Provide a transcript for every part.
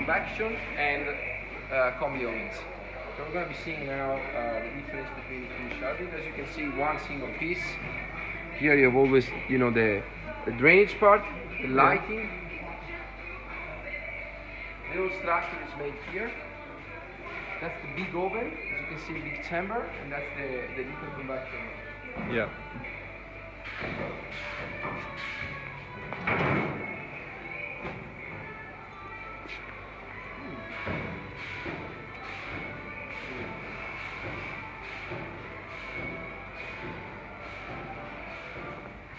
convection and combi ovens. So we're going to be seeing now the difference between the two sharding. As you can see, one single piece. Here you have always, you know, the drainage part, the lighting. The whole structure is made here. That's the big oven, as you can see, a big chamber, and that's the liquid convection. Yeah.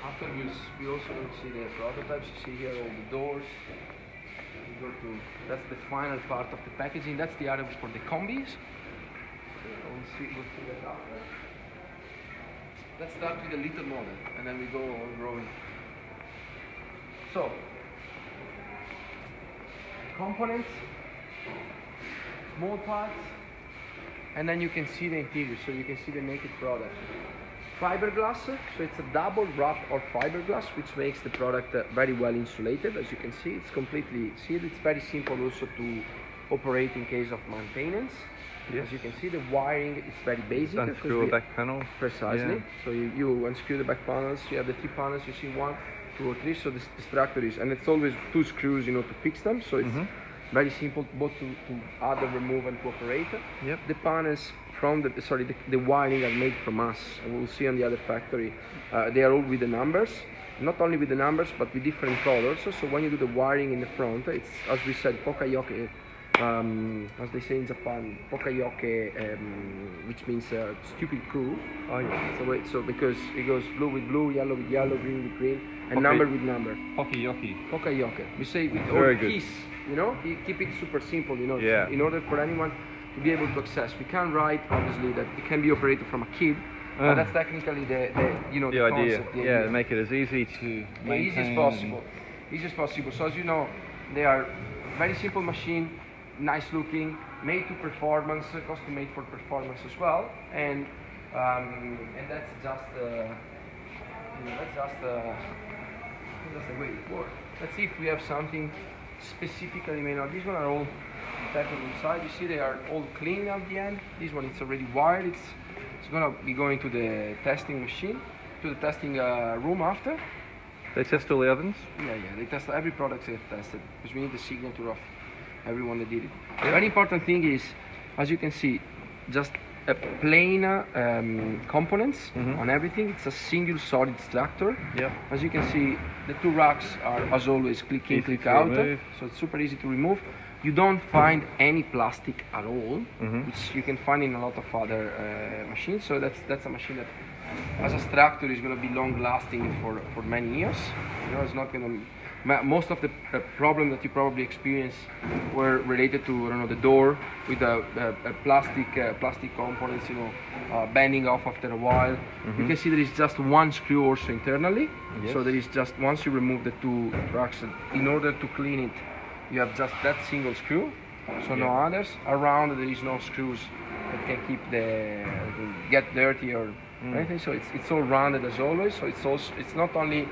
Afterwards, we also will see the prototypes. You see here all the doors. That's the final part of the packaging. That's the area for the combis. We'll see that after. Let's start with the little model, and then we go on growing. So, components, small parts, and then you can see the interior, so you can see the naked product. Fiberglass, so it's a double wrap of fiberglass, which makes the product very well insulated. As you can see, it's completely sealed. It's very simple also to operate in case of maintenance. Yes. As you can see, the wiring is very basic. Unscrew the back panel. Precisely. Yeah. So you unscrew the back panels. You have the 3 panels. You see 1, 2, or 3. So this structure is, and it's always 2 screws, you know, to fix them. So it's very simple both to add and remove and to operate. Yep. The panels from the wiring are made from us, and we'll see on the other factory. They are all with the numbers, not only with the numbers, but with different colors. So when you do the wiring in the front, it's, as we said, pokayoke, as they say in Japan, pokayoke, which means stupid cool. Oh yeah. So because it goes blue with blue, yellow with yellow, green with green, and number with number. Pokayoke. Pokayoke. We say with all Very good. keys, you know, keep it super simple, you know, yeah. In order for anyone to be able to access. We can't write, obviously, that it can be operated from a kid, but that's technically the idea. Concept, yeah, make it as easy to maintain. Easy as possible. Easy as possible. So as you know, they are very simple machine, nice looking, made to performance, custom made for performance as well, and that's just that's the way it works. Let's see if we have something specifically made. Now these one are all packed inside. You see they are all clean at the end. This one it's already wired. It's gonna be going to the testing machine, to the testing room after. They test all the ovens? Yeah, they test every product they've tested because we need the signature of everyone that did it. Yeah. Very important thing is, as you can see, just a plain components on everything. It's a single solid structure. Yeah. As you can see, the 2 racks are, as always, click in, click out. So it's super easy to remove. You don't find any plastic at all, which you can find in a lot of other machines. So that's a machine that, as a structure, is going to be long-lasting for many years. You know, it's not going to. Most of the problem that you probably experienced were related to, I don't know, the door with the plastic components, you know, bending off after a while. You can see there is just 1 screw also internally. Yes. So there is just, once you remove the 2 racks, in order to clean it, you have just that single screw. So no others. Around there is no screws that can keep get dirty or anything. So it's all rounded as always. So it's not only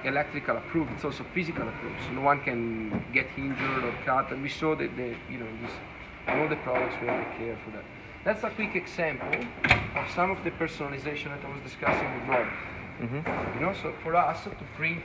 electrical approved, it's also physical approved, so no one can get injured or cut, and we show that all the products we have the care for that. That's a quick example of some of the personalization that I was discussing with Rob. You know, so for us to print